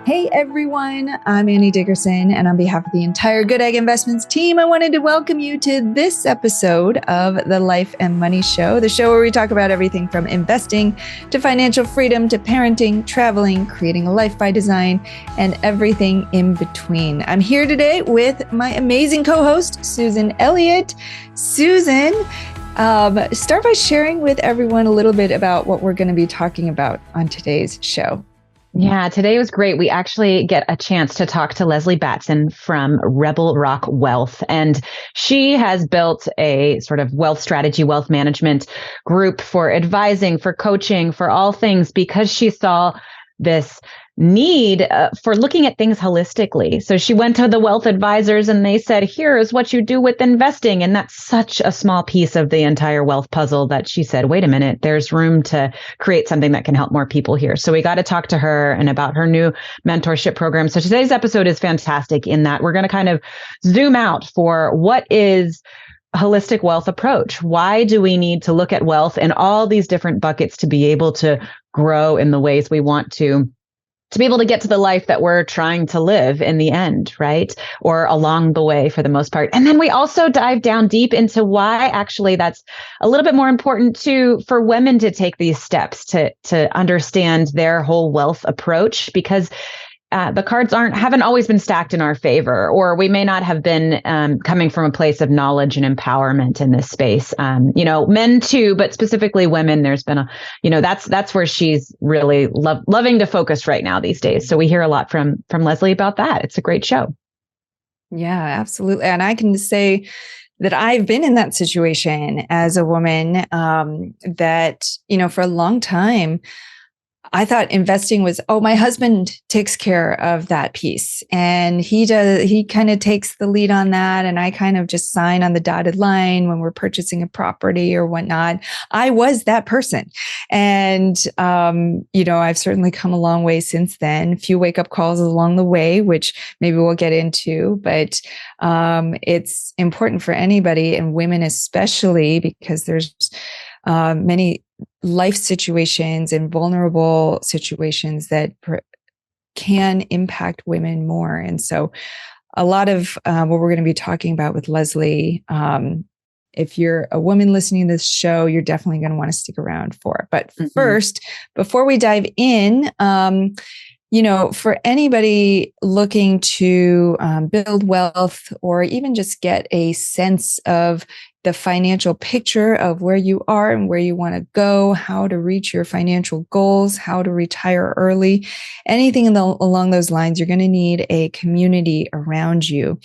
Hey everyone, I'm Annie Dickerson, and on behalf of the entire Goodegg Investments team, I wanted to welcome you to this episode of the Life and Money Show, the show where we talk about everything from investing to financial freedom to parenting, traveling, creating a life by design, and everything in between. I'm here today with my amazing co-host, Susan Elliott. Susan, start by sharing with everyone a little bit about what we're going to be talking about on today's show. Yeah, today was great. We actually get a chance to talk to Lesley Batson from Rebel Rock Wealth. And she has built a sort of wealth strategy, wealth management group for advising, for coaching, for all things, because she saw this need for looking at things holistically. So she went to the wealth advisors and they said, here is what you do with investing. And that's such a small piece of the entire wealth puzzle that she said, wait a minute, there's room to create something that can help more people here. So we got to talk to her and about her new mentorship program. So today's episode is fantastic in that we're going to kind of zoom out for what is holistic wealth approach. Why do we need to look at wealth in all these different buckets to be able to grow in the ways we want to be able to get to the life that we're trying to live in the end, right? Or along the way for the most part. And then we also dive down deep into why actually that's a little bit more important for women to take these steps to understand their whole wealth approach, because the cards haven't always been stacked in our favor, or we may not have been coming from a place of knowledge and empowerment in this space. Men too, but specifically women. There's been that's where she's really loving to focus right now these days. So we hear a lot from Lesley about that. It's a great show. Yeah, absolutely. And I can say that I've been in that situation as a woman, that, for a long time, I thought investing was, my husband takes care of that piece and he kind of takes the lead on that. And I kind of just sign on the dotted line when we're purchasing a property or whatnot. I was that person. And, I've certainly come a long way since then, a few wake up calls along the way, which maybe we'll get into, but it's important for anybody, and women especially, because there's many life situations and vulnerable situations that can impact women more. And so a lot of what we're going to be talking about with Lesley, if you're a woman listening to this show, you're definitely going to want to stick around for it. But first, before we dive in, for anybody looking to build wealth or even just get a sense of the financial picture of where you are and where you want to go, how to reach your financial goals, how to retire early, anything along those lines, you're going to need a community around you.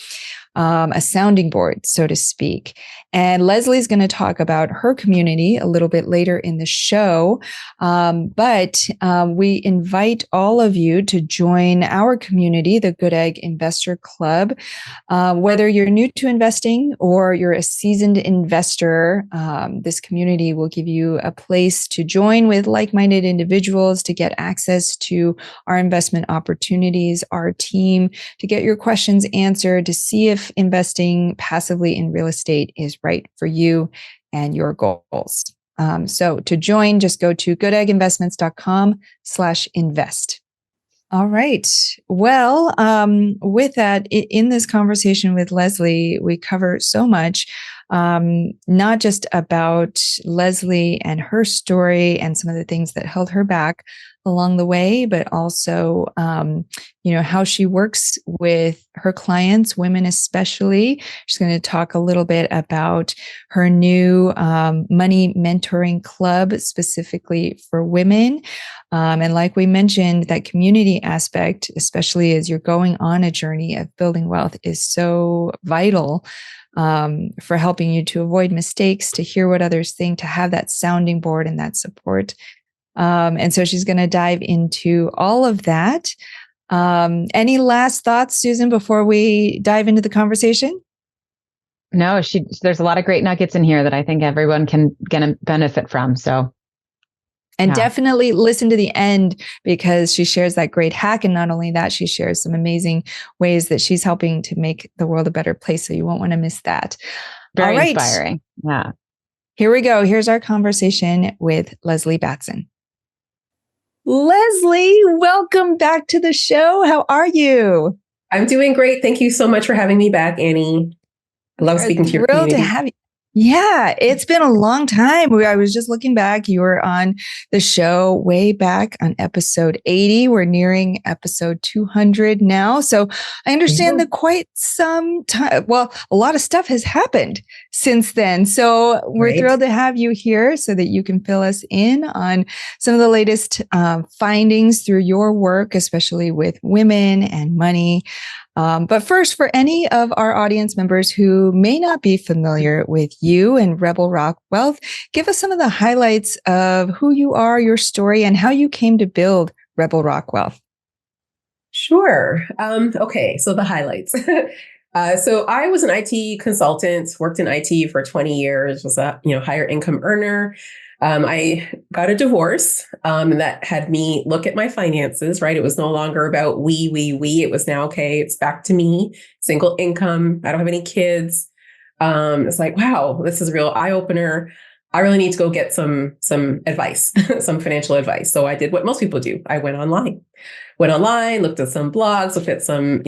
A sounding board, so to speak. And Lesley's going to talk about her community a little bit later in the show. But we invite all of you to join our community, the Goodegg Investor Club. Whether you're new to investing or you're a seasoned investor, this community will give you a place to join with like-minded individuals to get access to our investment opportunities, our team, to get your questions answered, to see if investing passively in real estate is right for you and your goals. So to join, just go to goodegginvestments.com/invest. All right. Well, with that, in this conversation with Lesley, we cover so much, not just about Lesley and her story and some of the things that held her back along the way, but also, how she works with her clients, women especially. She's going to talk a little bit about her new money mentoring club specifically for women. And like we mentioned, that community aspect, especially as you're going on a journey of building wealth, is so vital for helping you to avoid mistakes, to hear what others think, to have that sounding board and that support. And so she's going to dive into all of that. Any last thoughts, Susan, before we dive into the conversation? No, there's a lot of great nuggets in here that I think everyone can benefit from. So. And definitely listen to the end, because she shares that great hack. And not only that, she shares some amazing ways that she's helping to make the world a better place. So you won't want to miss that. Very inspiring. Yeah. Here we go. Here's our conversation with Lesley Batson. Lesley, welcome back to the show. How are you? I'm doing great. Thank you so much for having me back, Annie. I love We're speaking to your thrilled to community. have you. Yeah, it's been a long time. I was just looking back. You were on the show way back on episode 80. We're nearing episode 200 now. So I understand that quite some time, well, a lot of stuff has happened since then. So we're thrilled to have you here so that you can fill us in on some of the latest findings through your work, especially with women and money. But first, for any of our audience members who may not be familiar with you and Rebel Rock Wealth, give us some of the highlights of who you are, your story, and how you came to build Rebel Rock Wealth. Sure. Okay, so the highlights. So I was an IT consultant, worked in IT for 20 years, was a higher income earner. I got a divorce, and that had me look at my finances, right? It was no longer about we. It was now, okay, it's back to me, single income. I don't have any kids. It's like, wow, this is a real eye opener. I really need to go get some advice, some financial advice. So I did what most people do. I went online, looked at some blogs, looked at some,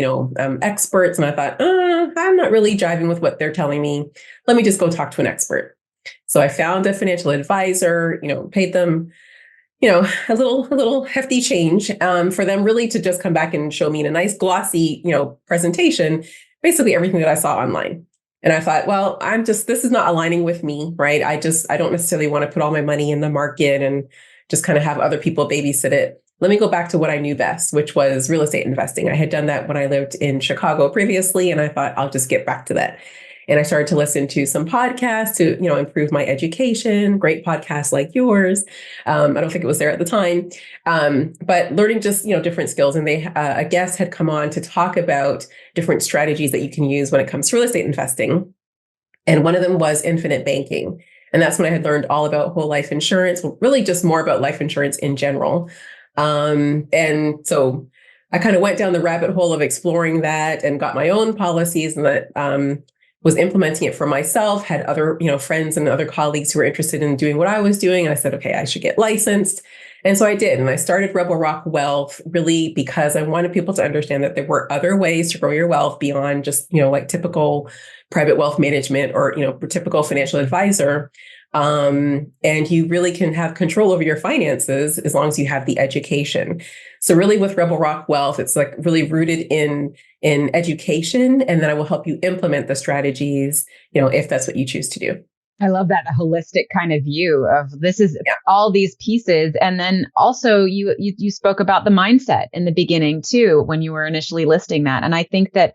experts, and I thought, I'm not really jiving with what they're telling me. Let me just go talk to an expert. So I found a financial advisor, paid them, a little hefty change for them really to just come back and show me in a nice glossy, presentation, basically everything that I saw online. And I thought, well, this is not aligning with me, right? I don't necessarily want to put all my money in the market and just kind of have other people babysit it. Let me go back to what I knew best, which was real estate investing. I had done that when I lived in Chicago previously, and I thought I'll just get back to that. And I started to listen to some podcasts to, improve my education, great podcasts like yours. I don't think it was there at the time, but learning just, different skills. And a guest had come on to talk about different strategies that you can use when it comes to real estate investing. And one of them was infinite banking. And that's when I had learned all about whole life insurance, really just more about life insurance in general. And so I kind of went down the rabbit hole of exploring that and got my own policies, and that was implementing it for myself, had other, friends and other colleagues who were interested in doing what I was doing. And I said, okay, I should get licensed. And so I did. And I started Rebel Rock Wealth really because I wanted people to understand that there were other ways to grow your wealth beyond just, like typical private wealth management or, typical financial advisor. And you really can have control over your finances as long as you have the education. So really with Rebel Rock Wealth, it's like really rooted in education. And then I will help you implement the strategies, if that's what you choose to do. I love that holistic kind of view of this is all these pieces. And then also you spoke about the mindset in the beginning too, when you were initially listing that. And I think that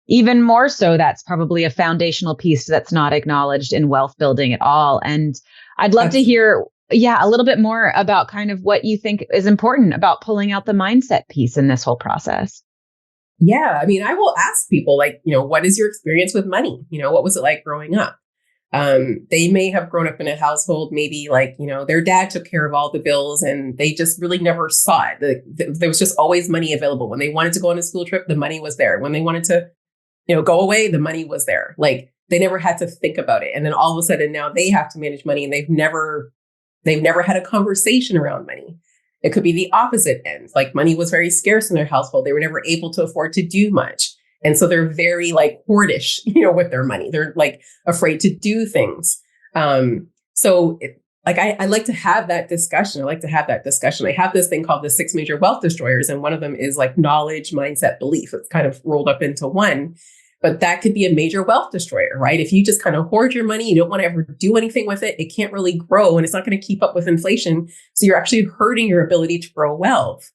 even more so, that's probably a foundational piece that's not acknowledged in wealth building at all. And I'd love to hear, a little bit more about kind of what you think is important about pulling out the mindset piece in this whole process. Yeah. I mean, I will ask people like, what is your experience with money? What was it like growing up? They may have grown up in a household, maybe like, their dad took care of all the bills and they just really never saw it. There was just always money available. When they wanted to go on a school trip, the money was there. When they wanted to, go away, the money was there. Like they never had to think about it. And then all of a sudden now they have to manage money and they've never had a conversation around money. It could be the opposite end. Like money was very scarce in their household. They were never able to afford to do much. And so they're very like hoardish, with their money. They're like afraid to do things. I like to have that discussion. I have this thing called the 6 major wealth destroyers. And one of them is like knowledge, mindset, belief. It's kind of rolled up into one. But that could be a major wealth destroyer, right? If you just kind of hoard your money, you don't want to ever do anything with it, it can't really grow and it's not going to keep up with inflation. So you're actually hurting your ability to grow wealth.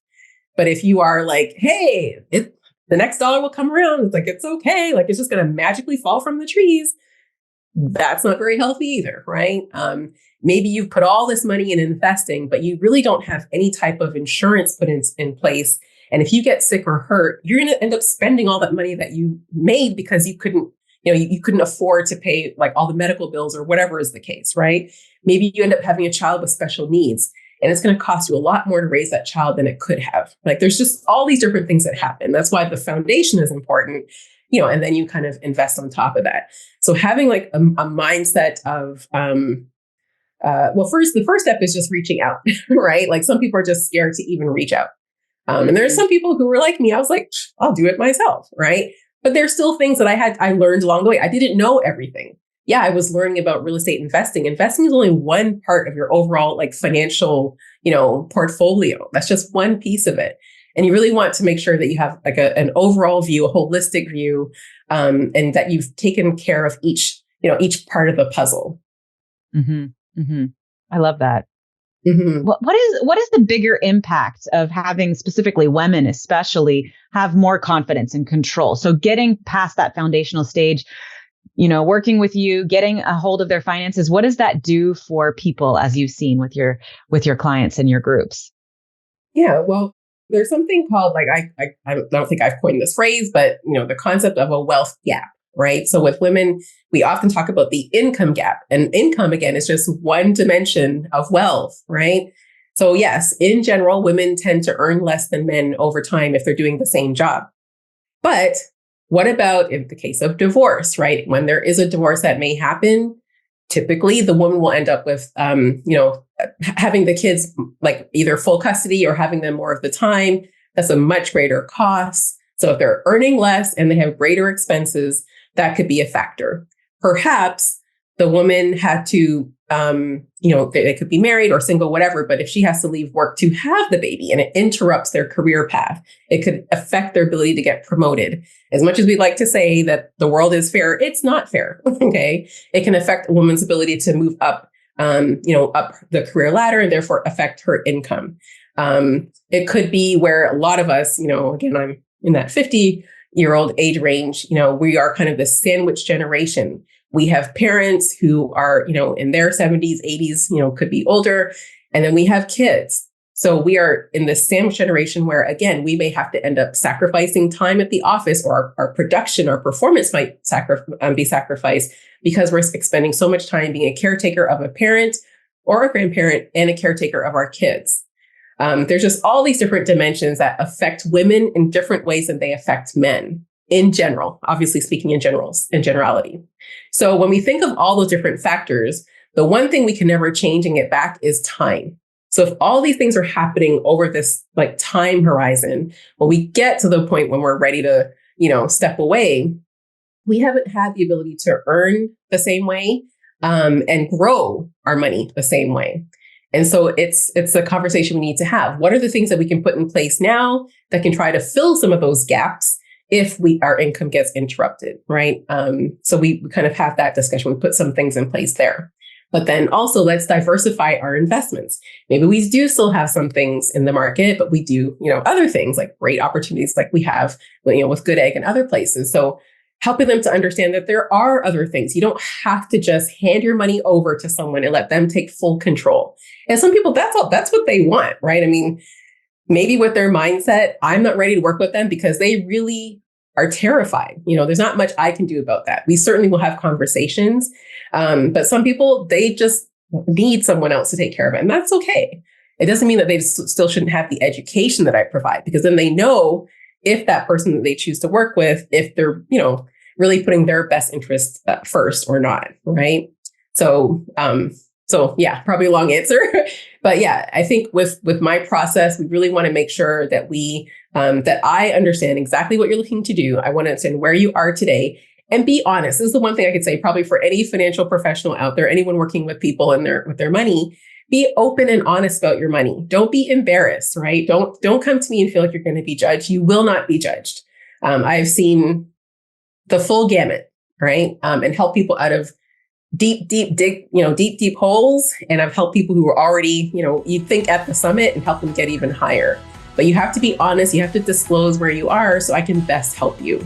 But if you are like, hey, the next dollar will come around, it's like, it's okay. Like it's just going to magically fall from the trees. That's not very healthy either, right? Maybe you've put all this money in investing, but you really don't have any type of insurance put in place. And if you get sick or hurt, you're going to end up spending all that money that you made because you couldn't, you couldn't afford to pay like all the medical bills or whatever is the case, right? Maybe you end up having a child with special needs and it's going to cost you a lot more to raise that child than it could have. Like there's just all these different things that happen. That's why the foundation is important, and then you kind of invest on top of that. So having like a mindset of, well, the first step is just reaching out, right? Like some people are just scared to even reach out. And there's some people who were like me. I was like, I'll do it myself, right? But there's still things that I learned along the way. I didn't know everything. Yeah, I was learning about real estate investing. Investing is only one part of your overall like financial, portfolio. That's just one piece of it. And you really want to make sure that you have like an overall view, a holistic view, and that you've taken care of each part of the puzzle. Mm-hmm. Mm-hmm. I love that. Mm-hmm. What is the bigger impact of having specifically women, especially, have more confidence and control? So getting past that foundational stage, working with you, getting a hold of their finances, what does that do for people, as you've seen with your clients and your groups? Yeah, well, there's something called I don't think I've coined this phrase, but the concept of a wealth gap, right? So with women, we often talk about the income gap, and income again is just one dimension of wealth, right? So yes, in general, women tend to earn less than men over time if they're doing the same job. But what about in the case of divorce, right? When there is a divorce that may happen, typically the woman will end up with, having the kids like either full custody or having them more of the time. That's a much greater cost. So if they're earning less and they have greater expenses, that could be a factor. Perhaps the woman had to, they could be married or single, whatever, but if she has to leave work to have the baby and it interrupts their career path, it could affect their ability to get promoted. As much as we'd like to say that the world is fair, it's not fair, okay? It can affect a woman's ability to move up, up the career ladder and therefore affect her income. It could be where a lot of us, again, I'm in that 50-year-old age range, we are kind of the sandwich generation. We have parents who are, in their 70s, 80s, could be older. And then we have kids. So we are in this sandwich generation where, again, we may have to end up sacrificing time at the office, or our production, our performance might be sacrificed because we're spending so much time being a caretaker of a parent or a grandparent and a caretaker of our kids. There's just all these different dimensions that affect women in different ways than they affect men in general, obviously speaking in generality. So when we think of all those different factors, the one thing we can never change and get back is time. So if all these things are happening over this like time horizon, when we get to the point when we're ready to, step away, we haven't had the ability to earn the same way and grow our money the same way. And so it's a conversation we need to have. What are the things that we can put in place now that can try to fill some of those gaps if our income gets interrupted, right? So we kind of have that discussion. We put some things in place there. But then also let's diversify our investments. Maybe we do still have some things in the market, but we do, other things like great opportunities like we have, with Goodegg and other places. So helping them to understand that there are other things. You don't have to just hand your money over to someone and let them take full control. And some people, that's what they want, right? I mean, maybe with their mindset, I'm not ready to work with them because they really are terrified. There's not much I can do about that. We certainly will have conversations. But some people, they just need someone else to take care of it. And that's okay. It doesn't mean that they still shouldn't have the education that I provide, because then they know if that person that they choose to work with, if they're, really putting their best interests first or not. Right. So yeah, probably a long answer, but yeah, I think with my process, we really want to make sure that that I understand exactly what you're looking to do. I want to understand where you are today and be honest. This is the one thing I could say probably for any financial professional out there, anyone working with people and with their money. Be open and honest about your money. Don't be embarrassed, right? Don't come to me and feel like you're going to be judged. You will not be judged. I've seen the full gamut, right? And help people out of deep holes. And I've helped people who are already, you'd think at the summit, and help them get even higher. But you have to be honest. You have to disclose where you are so I can best help you.